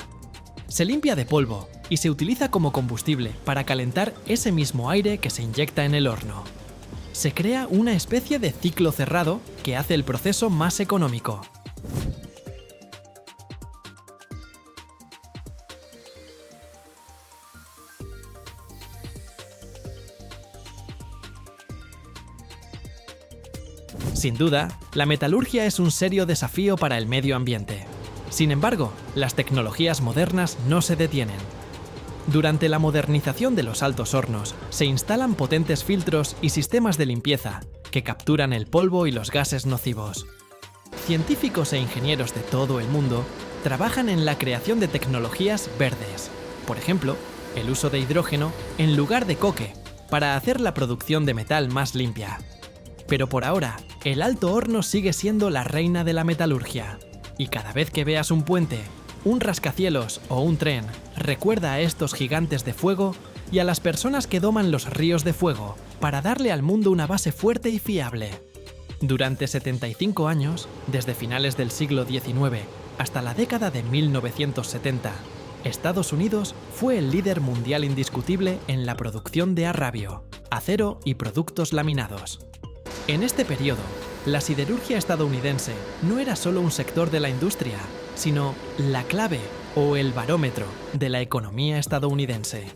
Se limpia de polvo y se utiliza como combustible para calentar ese mismo aire que se inyecta en el horno. Se crea una especie de ciclo cerrado que hace el proceso más económico. Sin duda, la metalurgia es un serio desafío para el medio ambiente. Sin embargo, las tecnologías modernas no se detienen. Durante la modernización de los altos hornos, se instalan potentes filtros y sistemas de limpieza que capturan el polvo y los gases nocivos. Científicos e ingenieros de todo el mundo trabajan en la creación de tecnologías verdes. Por ejemplo, el uso de hidrógeno en lugar de coque, para hacer la producción de metal más limpia. Pero por ahora, el alto horno sigue siendo la reina de la metalurgia. Y cada vez que veas un puente, un rascacielos o un tren, recuerda a estos gigantes de fuego y a las personas que doman los ríos de fuego para darle al mundo una base fuerte y fiable. Durante 75 años, desde finales del siglo XIX hasta la década de 1970, Estados Unidos fue el líder mundial indiscutible en la producción de arrabio, acero y productos laminados. En este periodo, la siderurgia estadounidense no era solo un sector de la industria, sino la clave o el barómetro de la economía estadounidense.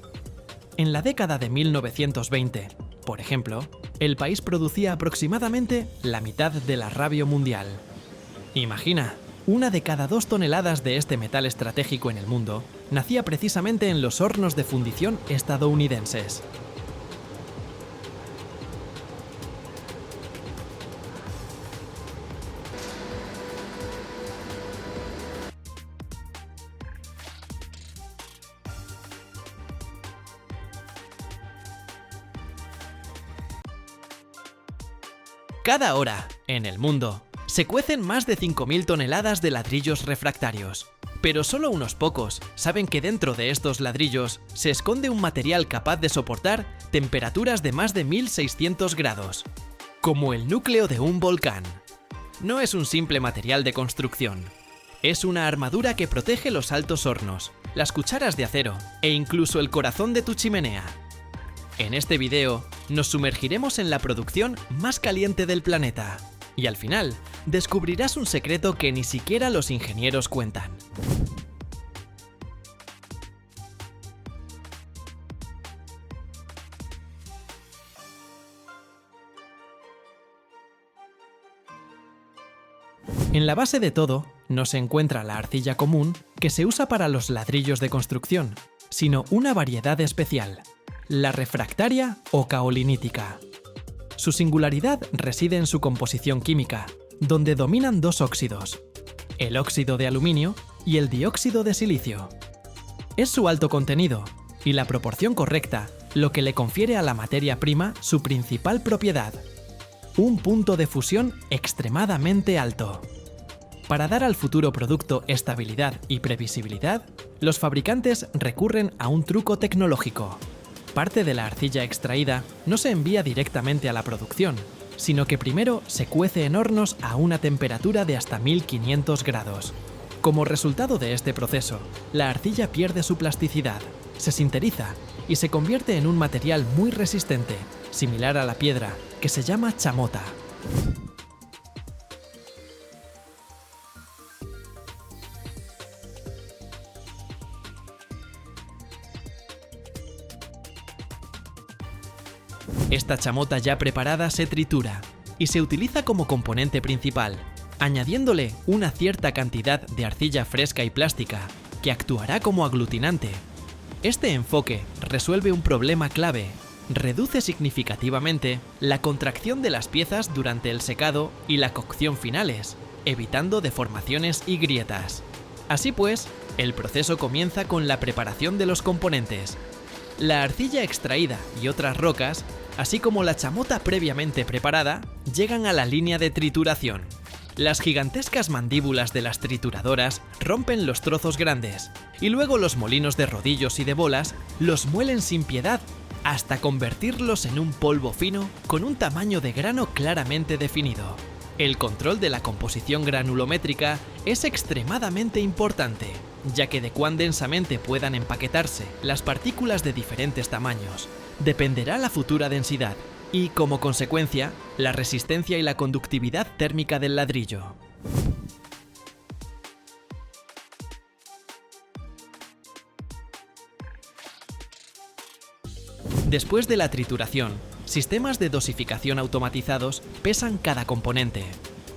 En la década de 1920, por ejemplo, el país producía aproximadamente la mitad del arrabio mundial. Imagina, una de cada 2 toneladas de este metal estratégico en el mundo nacía precisamente en los hornos de fundición estadounidenses. Cada hora, en el mundo, se cuecen más de 5.000 toneladas de ladrillos refractarios. Pero solo unos pocos saben que dentro de estos ladrillos se esconde un material capaz de soportar temperaturas de más de 1.600 grados, como el núcleo de un volcán. No es un simple material de construcción. Es una armadura que protege los altos hornos, las cucharas de acero e incluso el corazón de tu chimenea. En este video nos sumergiremos en la producción más caliente del planeta y al final descubrirás un secreto que ni siquiera los ingenieros cuentan. En la base de todo no se encuentra la arcilla común que se usa para los ladrillos de construcción, sino una variedad especial, la refractaria o caolinítica. Su singularidad reside en su composición química, donde dominan dos óxidos, el óxido de aluminio y el dióxido de silicio. Es su alto contenido y la proporción correcta lo que le confiere a la materia prima su principal propiedad, un punto de fusión extremadamente alto. Para dar al futuro producto estabilidad y previsibilidad, los fabricantes recurren a un truco tecnológico. Parte de la arcilla extraída no se envía directamente a la producción, sino que primero se cuece en hornos a una temperatura de hasta 1500 grados. Como resultado de este proceso, la arcilla pierde su plasticidad, se sinteriza y se convierte en un material muy resistente, similar a la piedra, que se llama chamota. Esta chamota ya preparada se tritura y se utiliza como componente principal, añadiéndole una cierta cantidad de arcilla fresca y plástica, que actuará como aglutinante. Este enfoque resuelve un problema clave: reduce significativamente la contracción de las piezas durante el secado y la cocción finales, evitando deformaciones y grietas. Así pues, el proceso comienza con la preparación de los componentes. La arcilla extraída y otras rocas, así como la chamota previamente preparada, llegan a la línea de trituración. Las gigantescas mandíbulas de las trituradoras rompen los trozos grandes, y luego los molinos de rodillos y de bolas los muelen sin piedad hasta convertirlos en un polvo fino con un tamaño de grano claramente definido. El control de la composición granulométrica es extremadamente importante, ya que de cuán densamente puedan empaquetarse las partículas de diferentes tamaños dependerá la futura densidad y, como consecuencia, la resistencia y la conductividad térmica del ladrillo. Después de la trituración, sistemas de dosificación automatizados pesan cada componente: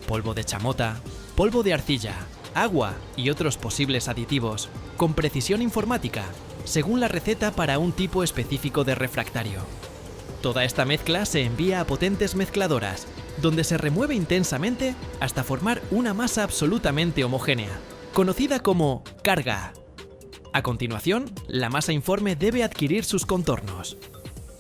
polvo de chamota, polvo de arcilla, agua y otros posibles aditivos, con precisión informática, según la receta para un tipo específico de refractario. Toda esta mezcla se envía a potentes mezcladoras, donde se remueve intensamente hasta formar una masa absolutamente homogénea, conocida como carga. A continuación, la masa informe debe adquirir sus contornos.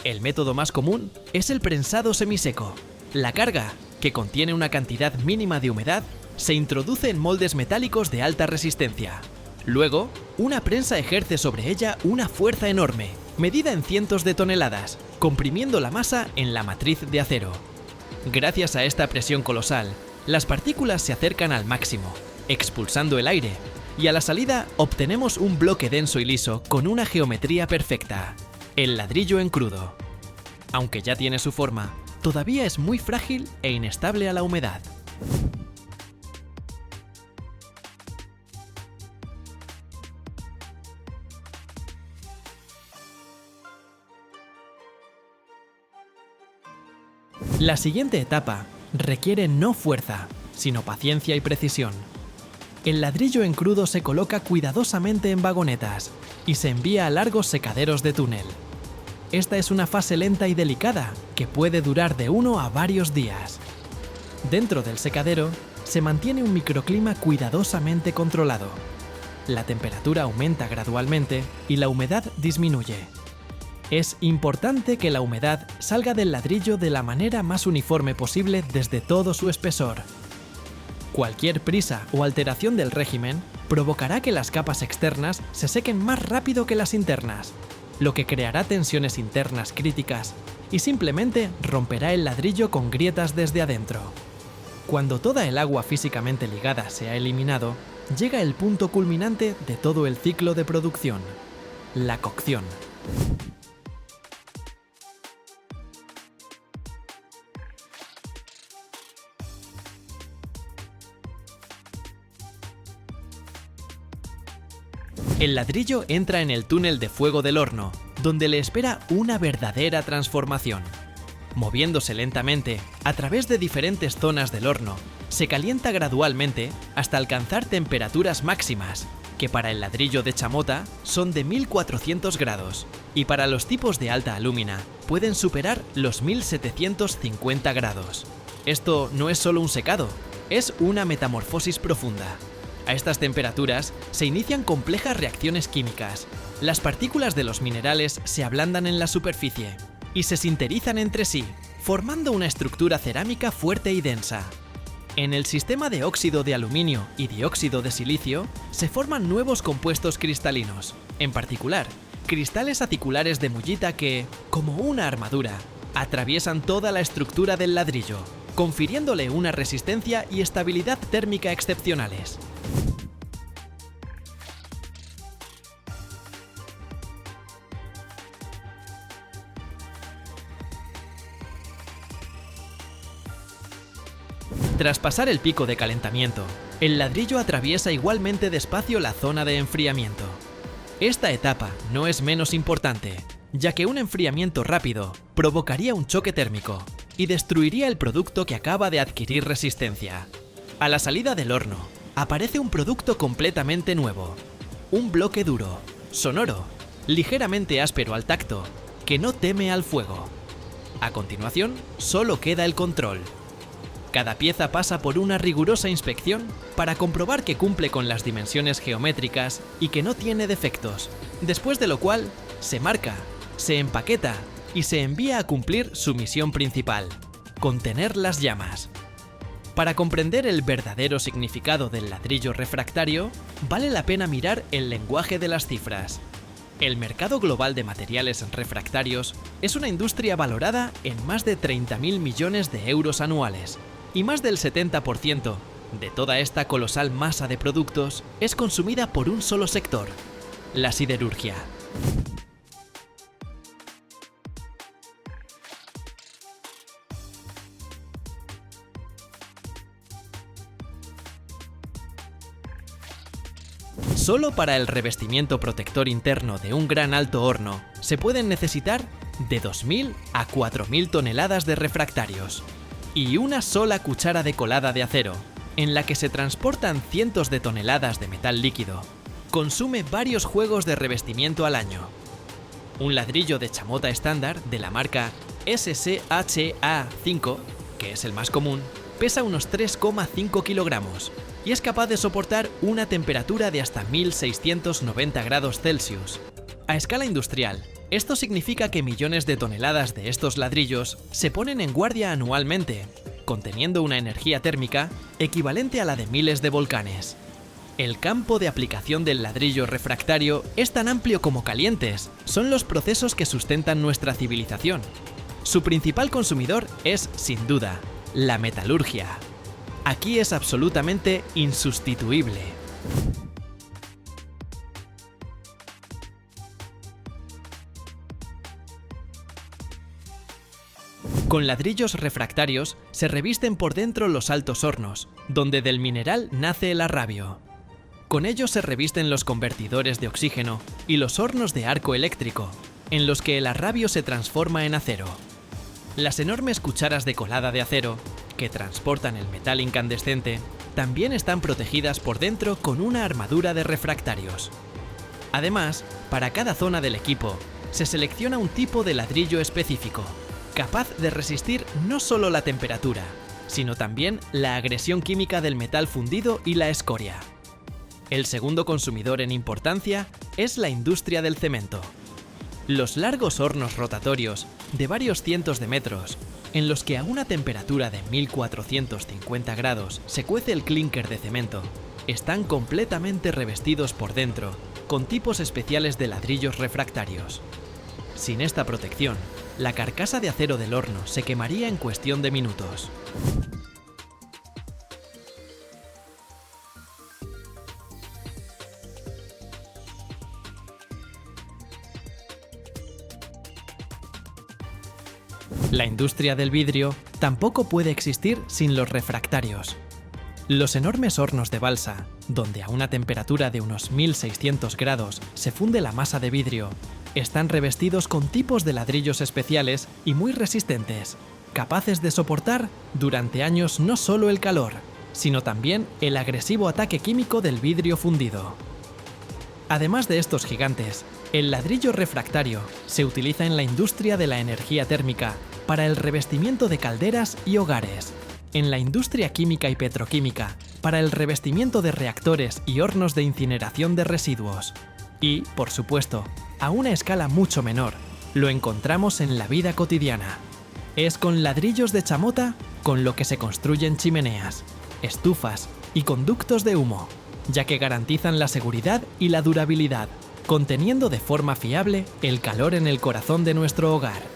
El método más común es el prensado semiseco. La carga, que contiene una cantidad mínima de humedad, se introduce en moldes metálicos de alta resistencia. Luego, una prensa ejerce sobre ella una fuerza enorme, medida en cientos de toneladas, comprimiendo la masa en la matriz de acero. Gracias a esta presión colosal, las partículas se acercan al máximo, expulsando el aire, y a la salida obtenemos un bloque denso y liso con una geometría perfecta: el ladrillo en crudo. Aunque ya tiene su forma, todavía es muy frágil e inestable a la humedad. La siguiente etapa requiere no fuerza, sino paciencia y precisión. El ladrillo en crudo se coloca cuidadosamente en vagonetas y se envía a largos secaderos de túnel. Esta es una fase lenta y delicada que puede durar de 1 a varios días. Dentro del secadero se mantiene un microclima cuidadosamente controlado. La temperatura aumenta gradualmente y la humedad disminuye. Es importante que la humedad salga del ladrillo de la manera más uniforme posible desde todo su espesor. Cualquier prisa o alteración del régimen provocará que las capas externas se sequen más rápido que las internas, lo que creará tensiones internas críticas y simplemente romperá el ladrillo con grietas desde adentro. Cuando toda el agua físicamente ligada se ha eliminado, llega el punto culminante de todo el ciclo de producción: la cocción. El ladrillo entra en el túnel de fuego del horno, donde le espera una verdadera transformación. Moviéndose lentamente a través de diferentes zonas del horno, se calienta gradualmente hasta alcanzar temperaturas máximas, que para el ladrillo de chamota son de 1400 grados, y para los tipos de alta alúmina pueden superar los 1750 grados. Esto no es solo un secado, es una metamorfosis profunda. A estas temperaturas se inician complejas reacciones químicas. Las partículas de los minerales se ablandan en la superficie y se sinterizan entre sí, formando una estructura cerámica fuerte y densa. En el sistema de óxido de aluminio y dióxido de silicio se forman nuevos compuestos cristalinos, en particular, cristales aciculares de mullita que, como una armadura, atraviesan toda la estructura del ladrillo, confiriéndole una resistencia y estabilidad térmica excepcionales. Tras pasar el pico de calentamiento, el ladrillo atraviesa igualmente despacio la zona de enfriamiento. Esta etapa no es menos importante, ya que un enfriamiento rápido provocaría un choque térmico y destruiría el producto que acaba de adquirir resistencia. A la salida del horno, aparece un producto completamente nuevo, un bloque duro, sonoro, ligeramente áspero al tacto, que no teme al fuego. A continuación, solo queda el control. Cada pieza pasa por una rigurosa inspección para comprobar que cumple con las dimensiones geométricas y que no tiene defectos, después de lo cual se marca, se empaqueta y se envía a cumplir su misión principal: contener las llamas. Para comprender el verdadero significado del ladrillo refractario, vale la pena mirar el lenguaje de las cifras. El mercado global de materiales refractarios es una industria valorada en más de 30.000 millones de euros anuales, y más del 70% de toda esta colosal masa de productos es consumida por un solo sector: la siderurgia. Solo para el revestimiento protector interno de un gran alto horno se pueden necesitar de 2.000 a 4.000 toneladas de refractarios y una sola cuchara de colada de acero, en la que se transportan cientos de toneladas de metal líquido, consume varios juegos de revestimiento al año. Un ladrillo de chamota estándar de la marca SCHA5, que es el más común, pesa unos 3,5 kilogramos y es capaz de soportar una temperatura de hasta 1690 grados Celsius. A escala industrial, esto significa que millones de toneladas de estos ladrillos se ponen en guardia anualmente, conteniendo una energía térmica equivalente a la de miles de volcanes. El campo de aplicación del ladrillo refractario es tan amplio como calientes son los procesos que sustentan nuestra civilización. Su principal consumidor es, sin duda, la metalurgia. Aquí es absolutamente insustituible. Con ladrillos refractarios se revisten por dentro los altos hornos, donde del mineral nace el arrabio. Con ellos se revisten los convertidores de oxígeno y los hornos de arco eléctrico, en los que el arrabio se transforma en acero. Las enormes cucharas de colada de acero, que transportan el metal incandescente, también están protegidas por dentro con una armadura de refractarios. Además, para cada zona del equipo, se selecciona un tipo de ladrillo específico, capaz de resistir no solo la temperatura, sino también la agresión química del metal fundido y la escoria. El segundo consumidor en importancia es la industria del cemento. Los largos hornos rotatorios, de varios cientos de metros, en los que a una temperatura de 1450 grados se cuece el clínker de cemento, están completamente revestidos por dentro con tipos especiales de ladrillos refractarios. Sin esta protección, la carcasa de acero del horno se quemaría en cuestión de minutos. La industria del vidrio tampoco puede existir sin los refractarios. Los enormes hornos de balsa, donde a una temperatura de unos 1600 grados se funde la masa de vidrio, están revestidos con tipos de ladrillos especiales y muy resistentes, capaces de soportar durante años no solo el calor, sino también el agresivo ataque químico del vidrio fundido. Además de estos gigantes, el ladrillo refractario se utiliza en la industria de la energía térmica para el revestimiento de calderas y hogares, en la industria química y petroquímica para el revestimiento de reactores y hornos de incineración de residuos. Y, por supuesto, a una escala mucho menor, lo encontramos en la vida cotidiana. Es con ladrillos de chamota con lo que se construyen chimeneas, estufas y conductos de humo, ya que garantizan la seguridad y la durabilidad, conteniendo de forma fiable el calor en el corazón de nuestro hogar.